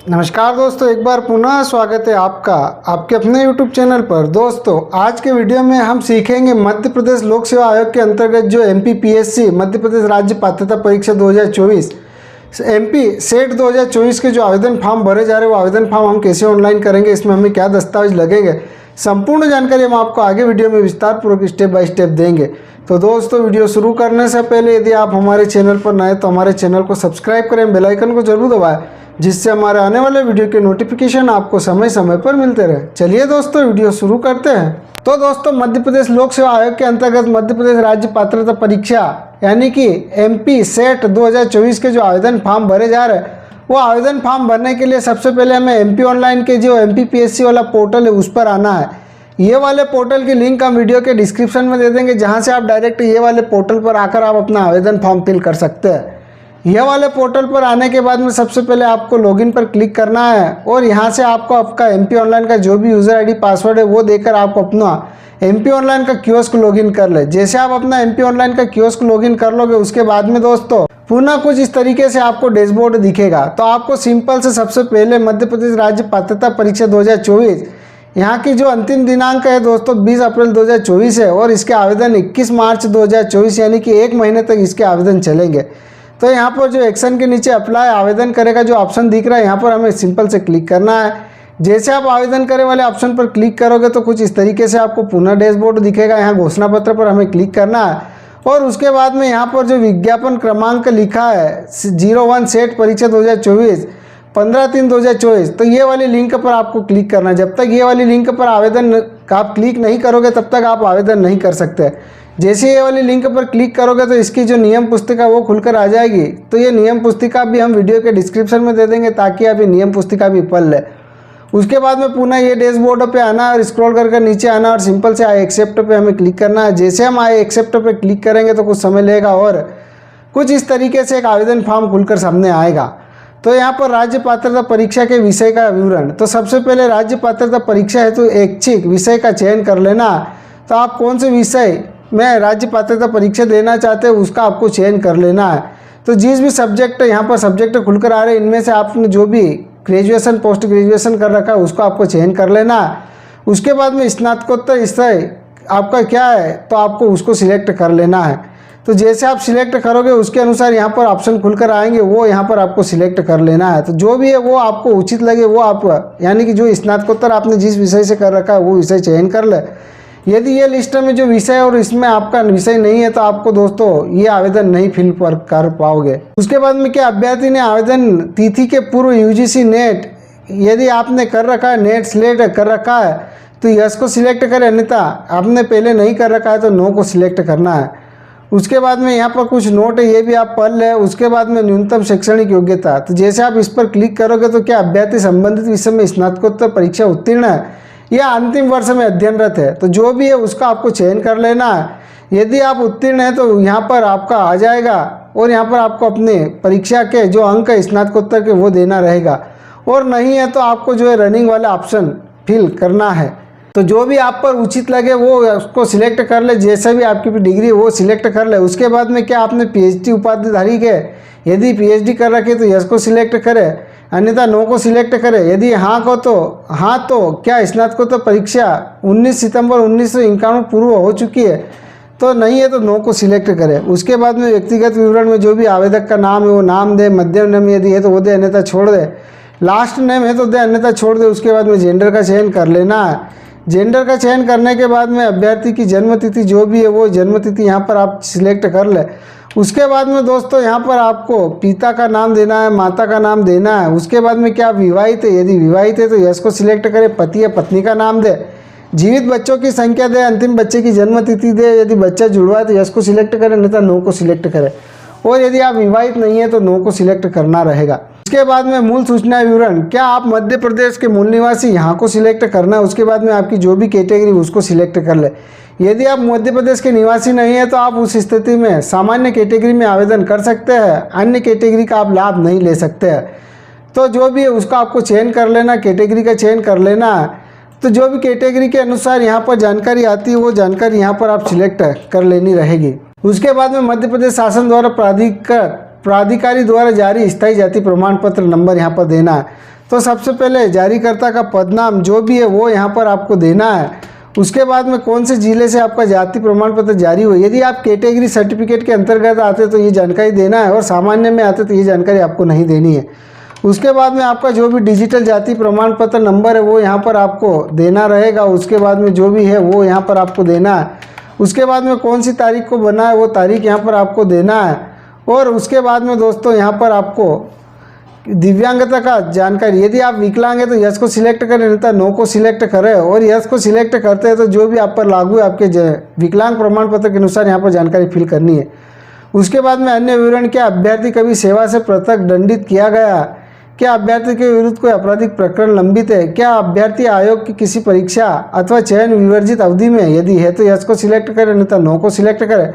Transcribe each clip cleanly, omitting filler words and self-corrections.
नमस्कार दोस्तों, एक बार पुनः स्वागत है आपका आपके अपने YouTube चैनल पर। दोस्तों, आज के वीडियो में हम सीखेंगे मध्य प्रदेश लोक सेवा आयोग के अंतर्गत जो MPPSC मध्य प्रदेश राज्य पात्रता परीक्षा 2024 MP सेट 2024 के जो आवेदन फॉर्म भरे जा रहे हैं वो आवेदन फॉर्म हम कैसे ऑनलाइन करेंगे, इसमें हमें क्या दस्तावेज लगेंगे, संपूर्ण जानकारी हम आपको आगे वीडियो में विस्तार पूर्वक स्टेप बाय स्टेप देंगे। तो दोस्तों, वीडियो शुरू करने से पहले यदि आप हमारे चैनल पर नए तो हमारे चैनल को सब्सक्राइब करें, बेल आइकन को जरूर दबाएं, जिससे हमारे आने वाले वीडियो के नोटिफिकेशन आपको समय समय पर मिलते रहे। चलिए दोस्तों, वीडियो शुरू करते हैं। तो दोस्तों, मध्य प्रदेश लोक सेवा आयोग के अंतर्गत मध्य प्रदेश राज्य पात्रता परीक्षा यानी कि MP सेट 2024 के जो आवेदन फॉर्म भरे जा रहे हैं वो आवेदन फॉर्म भरने के लिए सबसे पहले हमें MP ऑनलाइन के जो MPPSC वाला पोर्टल है उस पर आना है। ये वाले पोर्टल की लिंक हम वीडियो के डिस्क्रिप्शन में दे देंगे, जहाँ से आप डायरेक्ट ये वाले पोर्टल पर आकर आप अपना आवेदन फॉर्म फिल कर सकते हैं। यह वाले पोर्टल पर आने के बाद में सबसे पहले आपको लॉगिन पर क्लिक करना है और यहाँ से आपको आपका MP ऑनलाइन का जो भी यूज़र ID पासवर्ड है वो देकर आप अपना MP ऑनलाइन का कियोस्क लॉगिन कर ले। जैसे आप अपना MP ऑनलाइन का कियोस्क लॉगिन कर लोगे उसके बाद में दोस्तों पुनः कुछ इस तरीके से आपको डैशबोर्ड दिखेगा। तो आपको सिंपल से सबसे पहले मध्य प्रदेश राज्य पात्रता परीक्षा 2024 यहाँ की जो अंतिम दिनांक है दोस्तों 20 अप्रैल 2024 है और इसके आवेदन 21 मार्च 2024 यानी कि एक महीने तक इसके आवेदन चलेंगे। तो यहाँ पर जो एक्शन के नीचे अप्लाई आवेदन करेगा जो ऑप्शन दिख रहा है यहाँ पर हमें सिंपल से क्लिक करना है। जैसे आप आवेदन करे वाले ऑप्शन पर क्लिक करोगे तो कुछ इस तरीके से आपको पुनः डैशबोर्ड दिखेगा। यहाँ घोषणा पत्र पर हमें क्लिक करना है और उसके बाद में यहाँ पर जो विज्ञापन क्रमांक लिखा है 01 सेट परीक्षा 2024 15/3/2024 तो ये वाली लिंक पर आपको क्लिक करना है। जब तक ये वाली लिंक पर आवेदन आप क्लिक नहीं करोगे तब तक आप आवेदन नहीं कर सकते। जैसे ये वाली लिंक पर क्लिक करोगे तो इसकी जो नियम पुस्तिका वो खुलकर आ जाएगी। तो ये नियम पुस्तिका भी हम वीडियो के डिस्क्रिप्शन में दे देंगे ताकि आप ये नियम पुस्तिका भी पढ़ लें। उसके बाद में पुनः ये डैशबोर्ड पे आना है और स्क्रॉल करके नीचे आना और सिंपल से आई एक्सेप्ट पे हमें क्लिक करना है। जैसे हम आई एक्सेप्ट पे क्लिक करेंगे तो कुछ समय लेगा और कुछ इस तरीके से एक आवेदन फॉर्म खुलकर सामने आएगा। तो यहाँ पर राज्य पात्रता परीक्षा के विषय का विवरण। तो सबसे पहले राज्य पात्रता परीक्षा हेतु ऐच्छिक विषय का चयन कर लेना। तो आप कौन से विषय में राज्य पात्रता परीक्षा देना चाहते हैं उसका आपको चयन कर लेना है। तो जिस भी सब्जेक्ट यहाँ पर सब्जेक्ट खुलकर आ रहे हैं इनमें से आपने जो भी ग्रेजुएशन पोस्ट ग्रेजुएशन कर रखा है उसको आपको चयन कर लेना है। उसके बाद में स्नातकोत्तर विषय आपका क्या है तो आपको उसको सिलेक्ट कर लेना है। तो जैसे आप सिलेक्ट करोगे उसके अनुसार यहाँ पर ऑप्शन खुलकर आएंगे वो यहाँ पर आपको सिलेक्ट कर लेना है। तो जो भी है वो आपको उचित लगे वो आप यानी कि जो स्नातकोत्तर आपने जिस विषय से कर रखा है वो विषय चयन कर ले। यदि ये लिस्ट में जो विषय और इसमें आपका विषय नहीं है तो आपको दोस्तों ये आवेदन नहीं फिल कर पाओगे। उसके बाद में क्या अभ्यर्थी ने आवेदन तिथि के पूर्व UGC नेट यदि आपने कर रखा है नेट स्लेट कर रखा है तो यस को सिलेक्ट करें, अन्यथा आपने पहले नहीं कर रखा है तो नो को सिलेक्ट करना है। उसके बाद में यहाँ पर कुछ नोट है ये भी आप पढ़ लें। उसके बाद में न्यूनतम शैक्षणिक योग्यता। तो जैसे आप इस पर क्लिक करोगे तो क्या अभ्यर्थी संबंधित विषय में स्नातकोत्तर परीक्षा उत्तीर्ण है या अंतिम वर्ष में अध्ययनरत है तो जो भी है उसका आपको चयन कर लेना है। यदि आप उत्तीर्ण हैं तो यहाँ पर आपका आ जाएगा और यहाँ पर आपको अपने परीक्षा के जो अंक है स्नातकोत्तर के वो देना रहेगा और नहीं है तो आपको जो है रनिंग वाला ऑप्शन फिल करना है। तो जो भी आप पर उचित लगे वो उसको सिलेक्ट कर ले, जैसा भी आपकी डिग्री वो सिलेक्ट कर ले। उसके बाद में क्या आपने PhD उपाधिधारी के यदि PhD कर रखे तो यस को सिलेक्ट करें, अन्यथा नो को सिलेक्ट करें। यदि हाँ को तो हाँ तो क्या स्नातकोत्तर परीक्षा 19 सितंबर 1991 पूर्व हो चुकी है तो नहीं है तो नो को सिलेक्ट करें। उसके बाद में व्यक्तिगत विवरण में जो भी आवेदक का नाम है वो नाम दे, मध्यम नाम यदि है तो वो दे अन्यथा छोड़ दे, लास्ट नेम है तो दे अन्यथा छोड़ दे। उसके बाद में जेंडर का चयन कर लेना है। जेंडर का चयन करने के बाद में अभ्यर्थी की जन्म तिथि जो भी है वो जन्म तिथि यहाँ पर आप सिलेक्ट कर ले। उसके बाद में दोस्तों यहाँ पर आपको पिता का नाम देना है, माता का नाम देना है। उसके बाद में क्या विवाहित है, यदि विवाहित है तो यस को सिलेक्ट करें, पति या पत्नी का नाम दे, जीवित बच्चों की संख्या दे, अंतिम बच्चे की जन्म तिथि दे। यदि बच्चा जुड़वा है तो यस को सिलेक्ट करें, नहीं तो नो को सिलेक्ट करें और यदि आप विवाहित नहीं है तो नो को सिलेक्ट करना रहेगा। उसके बाद में मूल सूचना विवरण, क्या आप मध्य प्रदेश के मूल निवासी यहाँ को सिलेक्ट करना है। उसके बाद में आपकी जो भी कैटेगरी उसको सिलेक्ट कर ले। यदि आप मध्य प्रदेश के निवासी नहीं है तो आप उस स्थिति में सामान्य कैटेगरी में आवेदन कर सकते हैं, अन्य कैटेगरी का आप लाभ नहीं ले सकते हैं। तो जो भी है उसका आपको चयन कर लेना, कैटेगरी का चयन कर लेना। तो जो भी कैटेगरी के अनुसार यहाँ पर जानकारी आती है वो जानकारी यहाँ पर आप सिलेक्ट कर लेनी रहेगी। उसके बाद में मध्य प्रदेश शासन द्वारा प्राधिकृत प्राधिकारी द्वारा जारी स्थायी जाति प्रमाण पत्र नंबर यहाँ पर देना है। तो सबसे पहले जारीकर्ता का पदनाम जो भी है वो यहाँ पर आपको देना है। उसके बाद में कौन से जिले से आपका जाति प्रमाण पत्र जारी हुआ, यदि आप कैटेगरी सर्टिफिकेट के अंतर्गत आते तो ये जानकारी देना है, और सामान्य में आते तो ये जानकारी आपको नहीं देनी है। उसके बाद में आपका जो भी डिजिटल जाति प्रमाण पत्र नंबर है वो यहाँ पर आपको देना रहेगा। उसके बाद में जो भी है वो यहाँ पर आपको देना है। उसके बाद में कौन सी तारीख को बना है वो तारीख यहाँ पर आपको देना है। और उसके बाद में दोस्तों यहाँ पर आपको दिव्यांगता का जानकारी, यदि आप विकलांग हैं तो यस को सिलेक्ट करें, नहीं तो नो को सिलेक्ट करें। और यस को सिलेक्ट करते हैं तो जो भी आप पर लागू है आपके विकलांग प्रमाण पत्र के अनुसार यहाँ पर जानकारी फिल करनी है। उसके बाद में अन्य विवरण, क्या अभ्यर्थी कभी सेवा से पृथक दंडित किया गया, क्या अभ्यर्थी के विरुद्ध कोई आपराधिक प्रकरण लंबित है, क्या अभ्यर्थी आयोग की किसी परीक्षा अथवा चयन विवर्जित अवधि में, यदि है तो यस को सिलेक्ट करें, नहीं तो नो को सिलेक्ट करें।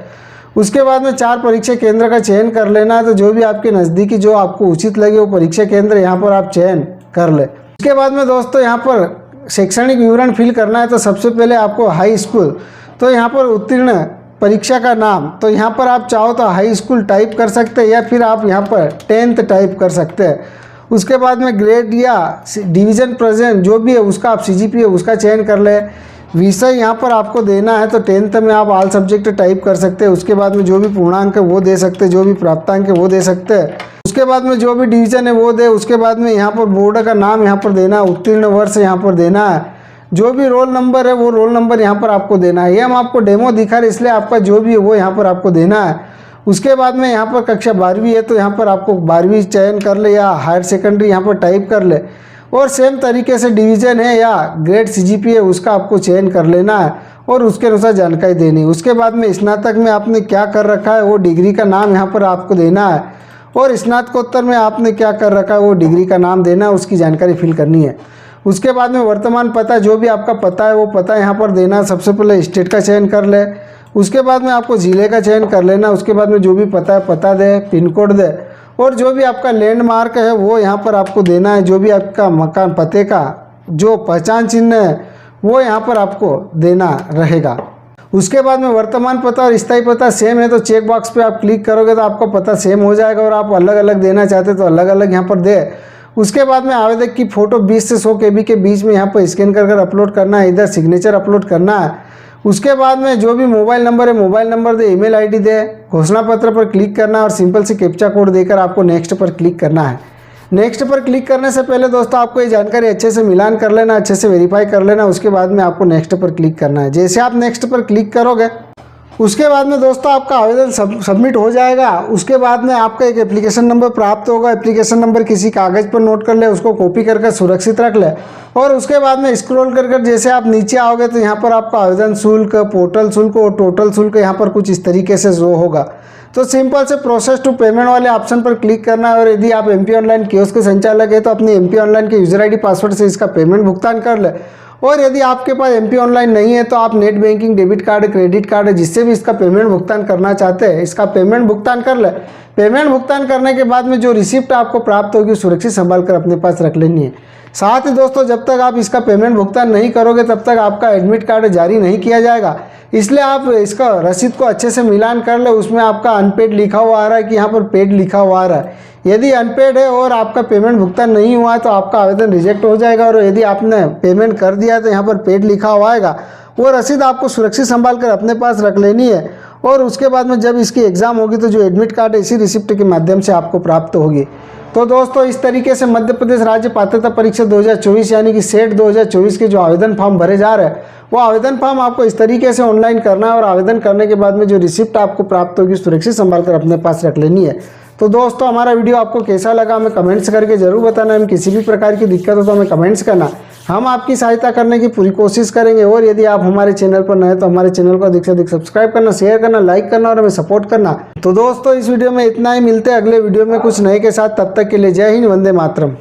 उसके बाद में 4 परीक्षा केंद्र का चयन कर लेना है। तो जो भी आपके नज़दीकी जो आपको उचित लगे वो परीक्षा केंद्र यहाँ पर आप चयन कर ले। उसके बाद में दोस्तों यहाँ पर शैक्षणिक विवरण फिल करना है। तो सबसे पहले आपको हाई स्कूल, तो यहाँ पर उत्तीर्ण परीक्षा का नाम, तो यहाँ पर आप चाहो तो हाई स्कूल टाइप कर सकते हैं या फिर आप यहाँ पर 10th टाइप कर सकते हैं। उसके बाद में ग्रेड या डिवीज़न प्रेजेंट जो भी है उसका आप CGPA उसका चयन कर ले। विषय यहाँ पर आपको देना है, तो 10th में आप ऑल सब्जेक्ट टाइप कर सकते हैं। उसके बाद में जो भी पूर्णांक है वो दे सकते हैं, जो भी प्राप्तांक है वो दे सकते हैं। उसके बाद में जो भी डिवीज़न है वो दे। उसके बाद में यहाँ पर बोर्ड का नाम यहाँ पर देना है, उत्तीर्ण वर्ष यहाँ पर देना है, जो भी रोल नंबर है वो रोल नंबर यहाँ पर आपको देना है। ये हम आपको डेमो दिखा रहे इसलिए आपका जो भी है वो यहाँ पर आपको देना है। उसके बाद में यहाँ पर कक्षा 12वीं है तो यहाँ पर आपको 12वीं चयन कर ले या हायर सेकेंडरी यहाँ पर टाइप कर ले। और सेम तरीके से डिवीज़न है या ग्रेड CGPA उसका आपको चयन कर लेना है और उसके अनुसार जानकारी देनी है। उसके बाद में स्नातक में आपने क्या कर रखा है वो डिग्री का नाम यहाँ पर आपको देना है, और स्नातकोत्तर में आपने क्या कर रखा है वो डिग्री का नाम देना है, उसकी जानकारी फिल करनी है। उसके बाद में वर्तमान पता, जो भी आपका पता है वो पता यहाँ पर देना है। सबसे पहले स्टेट का चयन कर ले। उसके बाद में आपको ज़िले का चयन कर लेना। उसके बाद में जो भी पता है पता दे, पिन कोड दे, और जो भी आपका लैंडमार्क है वो यहाँ पर आपको देना है। जो भी आपका मकान पते का जो पहचान चिन्ह है वो यहाँ पर आपको देना रहेगा। उसके बाद में वर्तमान पता और स्थायी पता सेम है तो चेक बॉक्स पे आप क्लिक करोगे तो आपका पता सेम हो जाएगा, और आप अलग अलग देना चाहते तो अलग अलग यहाँ पर दे। उसके बाद में आवेदक की फ़ोटो 20 से 100 KB के बीच में यहाँ पर स्कैन कर अपलोड करना है, इधर सिग्नेचर अपलोड करना है। उसके बाद में जो भी मोबाइल नंबर है मोबाइल नंबर दे, ईमेल ID दे, घोषणा पत्र पर क्लिक करना है और सिंपल से कैप्चा कोड देकर आपको नेक्स्ट पर क्लिक करना है। नेक्स्ट पर क्लिक करने से पहले दोस्तों आपको ये जानकारी अच्छे से मिलान कर लेना, अच्छे से वेरीफाई कर लेना। उसके बाद में आपको नेक्स्ट पर क्लिक करना है। जैसे आप नेक्स्ट पर क्लिक करोगे उसके बाद में दोस्तों आपका आवेदन सबमिट हो जाएगा। उसके बाद में आपका एक एप्लीकेशन नंबर प्राप्त होगा। एप्लीकेशन नंबर किसी कागज़ पर नोट कर ले, उसको कॉपी करके सुरक्षित रख ले, और उसके बाद में स्क्रॉल कर जैसे आप नीचे आओगे तो यहाँ पर आपका आवेदन शुल्क, पोर्टल शुल्क और टोटल शुल्क यहाँ पर कुछ इस तरीके से शो होगा। तो सिंपल से प्रोसेस टू पेमेंट वाले ऑप्शन पर क्लिक करना है, और यदि आप MP ऑनलाइन कियोस्क के संचालक है तो अपनी MP ऑनलाइन के यूज़र ID पासवर्ड से इसका पेमेंट भुगतान कर ले। और यदि आपके पास MP ऑनलाइन नहीं है तो आप net banking, debit card, credit card जिससे भी इसका पेमेंट भुगतान करना चाहते हैं इसका पेमेंट भुगतान कर ले। पेमेंट भुगतान करने के बाद में जो रिसिप्ट आपको प्राप्त होगी सुरक्षित संभाल कर अपने पास रख लेनी है। साथ ही दोस्तों जब तक आप इसका पेमेंट भुगतान नहीं करोगे तब तक आपका एडमिट कार्ड जारी नहीं किया जाएगा। इसलिए आप इसका रसीद को अच्छे से मिलान कर ले। उसमें आपका अनपेड लिखा हुआ आ रहा है कि यहाँ पर पेड लिखा हुआ आ रहा है। यदि अनपेड है और आपका पेमेंट भुगतान नहीं हुआ है तो आपका आवेदन रिजेक्ट हो जाएगा, और यदि आपने पेमेंट कर दिया तो यहाँ पर पेड लिखा हुआ आएगा। वो रसीद आपको सुरक्षित संभाल कर अपने पास रख लेनी है, और उसके बाद में जब इसकी एग्ज़ाम होगी तो जो एडमिट कार्ड है इसी रिसिप्ट के माध्यम से आपको प्राप्त होगी। तो दोस्तों इस तरीके से मध्य प्रदेश राज्य पात्रता परीक्षा 2024 यानी कि सेट 2024 के जो आवेदन फॉर्म भरे जा रहे हैं वो आवेदन फॉर्म आपको इस तरीके से ऑनलाइन करना है, और आवेदन करने के बाद में जो रिसिप्ट आपको प्राप्त होगी सुरक्षित संभाल कर अपने पास रख लेनी है। तो दोस्तों हमारा वीडियो आपको कैसा लगा हमें कमेंट्स करके जरूर बताना। हम किसी भी प्रकार की दिक्कत हो तो हमें कमेंट्स करना, हम आपकी सहायता करने की पूरी कोशिश करेंगे। और यदि आप हमारे चैनल पर नए तो हमारे चैनल को अधिक से अधिक सब्सक्राइब करना, शेयर करना, लाइक करना और हमें सपोर्ट करना। तो दोस्तों इस वीडियो में इतना ही, मिलते हैं अगले वीडियो में कुछ नए के साथ। तब तक के लिए जय हिंद, वंदे मातरम।